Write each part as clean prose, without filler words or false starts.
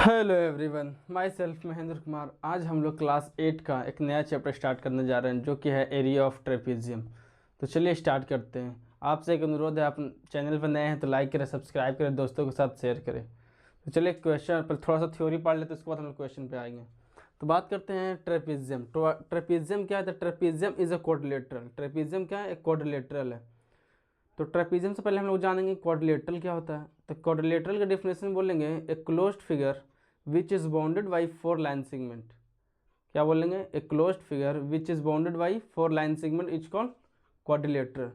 Hello everyone, my self Mahendra Kumar. आज हम लोग क्लास 8 का एक नया चैप्टर स्टार्ट करने जा रहे हैं जो कि है एरिया ऑफ ट्रेपीजियम। तो चलिए स्टार्ट करते हैं। आपसे एक अनुरोध है, आप चैनल पर नए हैं तो लाइक करें, सब्सक्राइब करें, दोस्तों के साथ शेयर करें। तो चलिए क्वेश्चन पर थोड़ा सा थ्योरी पढ़ लेते हैं, उसके बाद हम लोग क्वेश्चन पे आएंगे। तो बात करते हैं ट्रेपीजियम। तो ट्रेपीजियम क्या है? तो trapezium is a quadrilateral. Trapezium क्या है? एक क्वाड्रिलेटरल है। तो ट्रेपीजियम से पहले हम लोग जानेंगे क्वाड्रिलेटरल क्या होता है। तो क्वाड्रिलेटरल का डेफिनेशन बोलेंगे a closed figure which is bounded by 4 line segment. क्या बोलेंगे? A closed figure which is bounded by 4 line segment is called quadrilateral.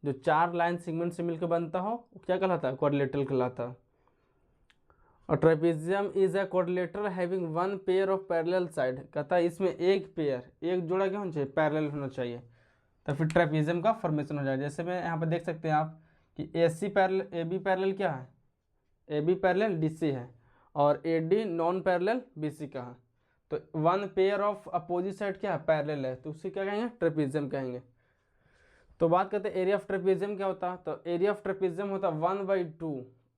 जो 4 लाइन सेगमेंट से मिलकर बनता हो वो क्या कहलाता है? क्वाड्रिलेटरल कहलाता है। और trapezium is a quadrilateral having one pair of parallel side. कहता है इसमें एक पेयर, एक जोड़ा क्या होना चाहिए? पैरेलल होना चाहिए, तो फिर ट्रेपीजियम का फॉर्मेशन हो जाए। जैसे मैं यहाँ पर देख सकते हैं आप कि A C parallel, A B parallel क्या है? A B parallel D C है, और A D non parallel B C का है। तो one pair of opposite side क्या है? पैरेलल है, तो उसे क्या कहेंगे? ट्रेपीजियम कहेंगे। तो बात करते हैं एरिया ऑफ ट्रेपीजियम क्या होता है। तो एरिया ऑफ ट्रेपीजियम होता है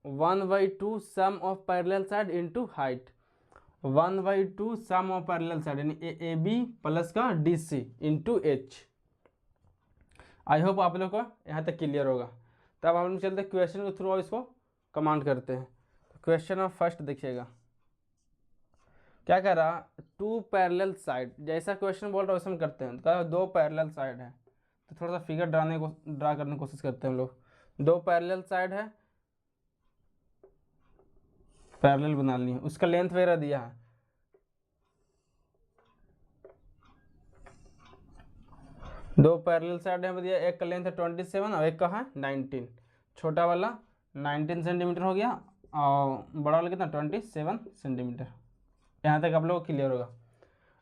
1/2 sum of parallel side into height. 1/2 sum of parallel side यानी ए बी प्लस का D C into H. I hope आप लोग को यहाँ तक क्लियर होगा। तब हम लोग चलते हैं क्वेश्चन के थ्रू और इसको कमांड करते हैं। तो क्वेश्चन ऑफ फर्स्ट देखिएगा क्या कह रहा, टू पैरेलल साइड। जैसा क्वेश्चन बोल रहा है वैसे हम करते हैं। तो दो पैरेलल साइड है, तो थोड़ा सा फिगर ड्रा करने की कोशिश करते हैं हम लोग। दो पैरेलल साइड है, पैरेलल बना लिए, उसका लेंथ वगैरह दिया है। दो पैरेलल साइड है दिया, एक का लेंथ है 27 और एक का है 19। छोटा वाला 19 सेंटीमीटर हो गया और बड़ा वाला कितना? 27 सेंटीमीटर। यहाँ तक आप लोग को क्लियर होगा।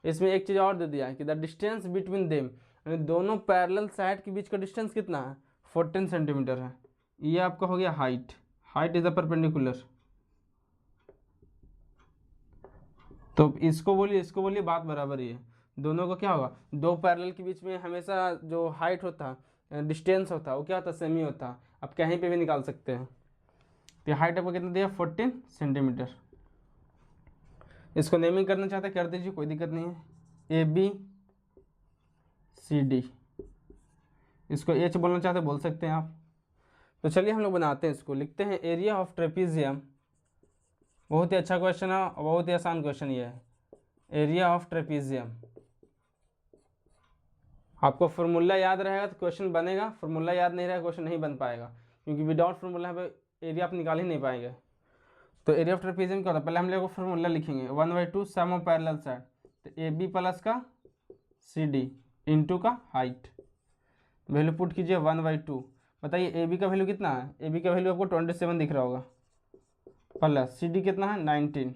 इसमें एक चीज़ और दे दिया है कि द डिस्टेंस बिटवीन देम, यानी दोनों पैरेलल साइड के बीच का डिस्टेंस कितना है? 14 सेंटीमीटर है। ये आपका हो गया height. Height is a perpendicular. तो इसको बोलिए बात बराबर ही है। दोनों को क्या होगा? दो पैरेलल के बीच में हमेशा जो हाइट होता है, डिस्टेंस होता है, वो क्या होता है? सेम ही होता है। आप कहीं पे भी निकाल सकते हैं। तो हाइट आपको कितना दिया? 14 सेंटीमीटर। इसको नेमिंग करना चाहते कर दीजिए, कोई दिक्कत नहीं है। A B C D. इसको एच बोलना चाहते बोल सकते हैं आप। तो चलिए हम लोग बनाते हैं इसको, लिखते हैं एरिया ऑफ ट्रेपीजियम। बहुत ही अच्छा क्वेश्चन है और बहुत ही आसान क्वेश्चन ये है। एरिया ऑफ ट्रेपीजियम, आपको फार्मूला याद रहेगा तो क्वेश्चन बनेगा, फार्मूला याद नहीं रहेगा क्वेश्चन नहीं बन पाएगा, क्योंकि विदाउट फार्मूला पे एरिया आप निकाल ही नहीं पाएंगे। तो एरिया ऑफ ट्रेपीजियम क्या होता है? पहले हम लोग फार्मूला लिखेंगे 1/2 सम ऑफ पैरेलल साइड। तो ए बी प्लस का सी डी इंटू का हाइट। वैल्यू पुट कीजिए 1/2। बताइए ए बी का वैल्यू कितना है? ए बी का वैल्यू आपको 27 दिख रहा होगा, प्लस सी डी कितना है? 19।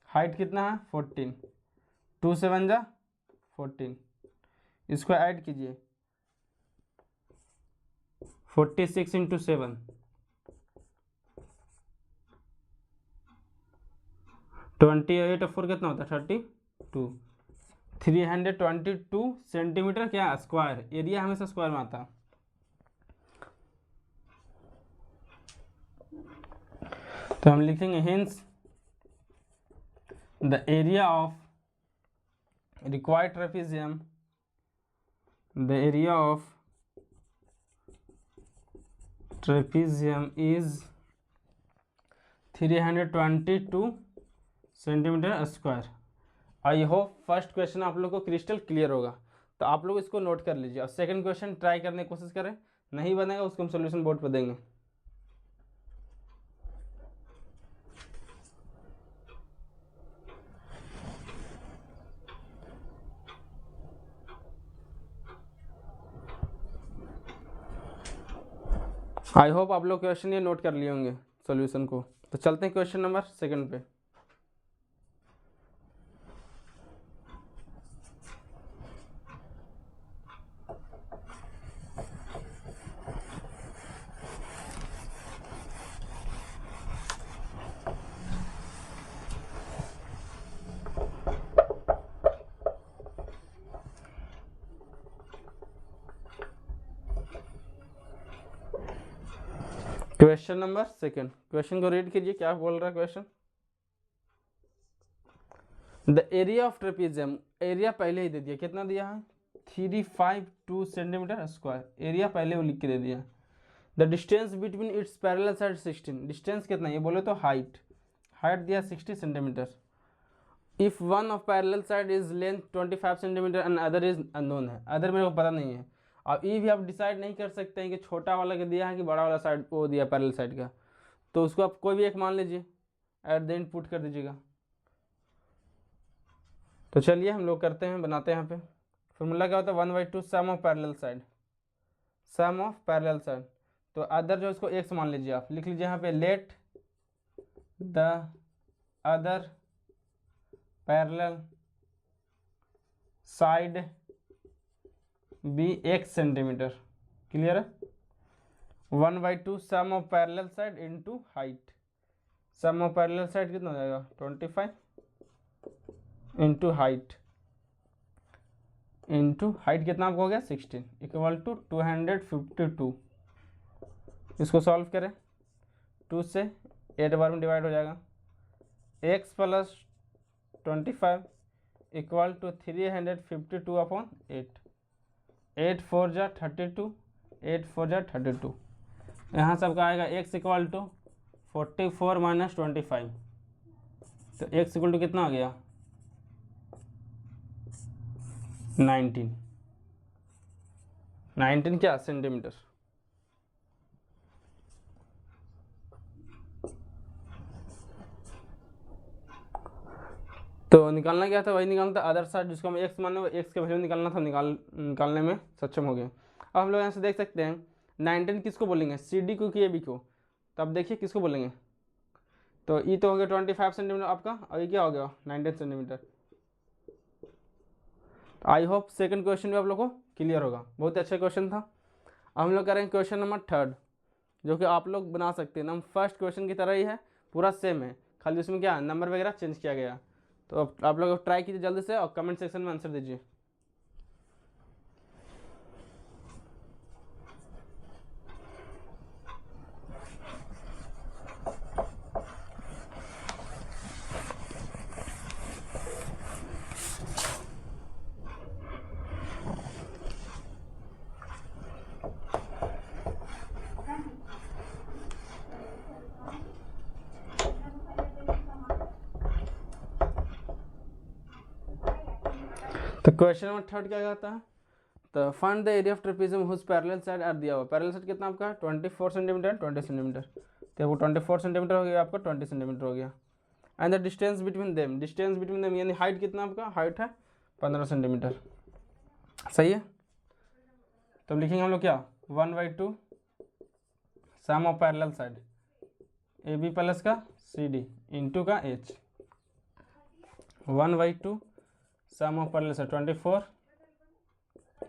हाइट कितना है? 14। 2 7 जा 14। इसको ऐड कीजिए 46 इंटू 7, 28 और 4 कितना होता है? 32। 322 सेंटीमीटर क्या? स्क्वायर। एरिया हमेशा स्क्वायर में आता है। तो हम लिखेंगे hints the area of required trapezium, the area of trapezium is 322 centimetre square. I hope first question आप लोग को क्रिस्टल क्लियर होगा। तो आप लोग इसको नोट कर लीजिए और सेकंड क्वेश्चन ट्राई करने की कोशिश करें। नहीं बनेगा उसको हम सोल्यूशन बोर्ड पर देंगे। आई होप आप लोग क्वेश्चन ये नोट कर लिए होंगे सॉल्यूशन को। तो चलते हैं क्वेश्चन नंबर सेकंड पे। क्वेश्चन नंबर सेकंड, क्वेश्चन को रीड कीजिए, क्या बोल रहा है question. The area of trapezium, area पहले ही दे दिया, कितना दिया है 352 सेंटीमीटर स्क्वायर, एरिया पहले वो लिख के दे दिया। The distance between its parallel side 16, distance कितना ये बोले तो हाइट, हाइट दिया 60 centimetre. If one of parallel side is length 25 centimetre and other is unknown है, अदर मेरे को पता नहीं है। अब ये भी आप डिसाइड नहीं कर सकते हैं कि छोटा वाला का दिया है कि बड़ा वाला साइड वो दिया पैरेलल साइड का, तो उसको आप कोई भी एक मान लीजिए, एट द एंड पुट कर दीजिएगा। तो चलिए हम लोग करते हैं, बनाते हैं यहाँ पे। फॉर्मूला क्या होता है 1/2 sum of parallel side, sum of parallel side. तो अदर जो इसको एक्स मान लीजिए, आप लिख लीजिए यहाँ पे let the other parallel side B x centimetre, clear है। 1/2 sum of parallel side into height, sum of parallel side कितना हो जाएगा 25 इंटू हाइट, कितना आपको हो गया 16 इक्वल टू 252। इसको सॉल्व करें, 2 से 8 बार में डिवाइड हो जाएगा, x प्लस 25 इक्वल टू 352/8, 8 4 जा 32, 8 4 जा 32। यहाँ सबका आएगा x इक्वल टू 44 माइनस 25, तो x इक्वल टू कितना आ गया 19 क्या सेंटीमीटर। तो निकालना क्या था, वही निकालना था अदर साइड, जिसको हम x माने, x के वैल्यू निकालना था, निकालने में सक्षम हो गए। अब हम लोग यहाँ से देख सकते हैं 19 किसको बोलेंगे, CD को कि AB को, तो अब देखिए किसको बोलेंगे। तो ये तो हो गया 25 सेंटीमीटर आपका, और ये क्या हो गया 19 centimetre. I hope second question भी आप लोग को क्लियर होगा, बहुत अच्छा क्वेश्चन था। अब हम लोग करेंगे क्वेश्चन नंबर 3, जो कि आप लोग बना सकते हैं, हम फर्स्ट क्वेश्चन की तरह ही है, पूरा सेम है, खाली उसमें क्या नंबर वगैरह चेंज किया गया। तो अब आप लोग ट्राई कीजिए जल्दी से और कमेंट सेक्शन में आंसर दीजिए। तो क्वेश्चन नंबर 3 क्या कहता है, तो find the area of trapezium whose parallel side are दिया हुआ, पैरेलल साइड कितना आपका 24 सेंटीमीटर 20 सेंटीमीटर, तो वो 24 सेंटीमीटर हो गया आपका, 20 सेंटीमीटर हो गया। And the distance between them, distance between them यानी हाइट कितना आपका, हाइट है 15 सेंटीमीटर, सही है। तो लिखेंगे हम लोग क्या 1/2 sum of parallel side AB plus का CD इंटू का H, 1/2 sum of parallel side 24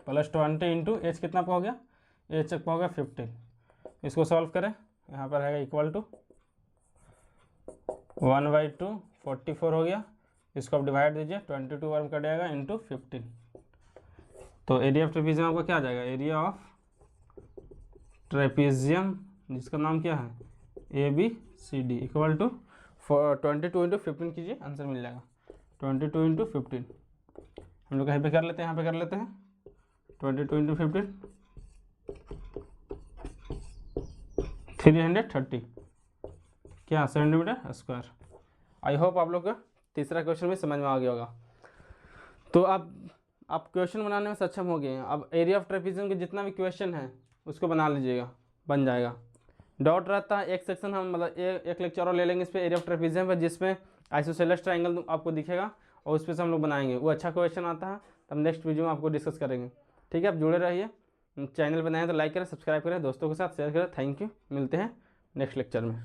plus 20 into H कितना आपका हो गया, H आपका हो गया 15। इसको सॉल्व करें, यहाँ पर रहेगा इक्वल टू 1/2 44 हो गया, इसको आप डिवाइड दीजिए 22 बार में कट जाएगा इंटू 15। तो एरिया ऑफ ट्रेपीजियम आपका क्या आ जाएगा, एरिया ऑफ ट्रेपीजियम जिसका नाम क्या है ABCD इक्वल टू 22 इंटू 15 कीजिए, आंसर मिल जाएगा 22 इंटू 15। हम लोग कहीं पे कर लेते हैं, यहाँ पे कर लेते हैं 22 इंटू 15 330 क्या सेंटीमीटर स्क्वायर। आई होप आप लोग का तीसरा क्वेश्चन भी समझ में आ गया होगा। तो अब आप क्वेश्चन बनाने में सक्षम हो गए हैं। अब एरिया ऑफ ट्रेपीजियम के जितना भी क्वेश्चन है उसको बना लीजिएगा, बन जाएगा। डाउट रहता है एक सेक्शन हम मतलब एक लेक्चर और ले लेंगे इस पर एरिया ऑफ ट्रेपीजियम पर, जिसमें आइसोसेलेस ट्रायंगल आपको दिखेगा और उस पर से हम लोग बनाएंगे, वो अच्छा क्वेश्चन आता है, तब नेक्स्ट वीडियो में आपको डिस्कस करेंगे। ठीक है, आप जुड़े रहिए, चैनल बनाएं तो लाइक करें, सब्सक्राइब करें, दोस्तों के साथ शेयर करें। थैंक यू, मिलते हैं नेक्स्ट लेक्चर में।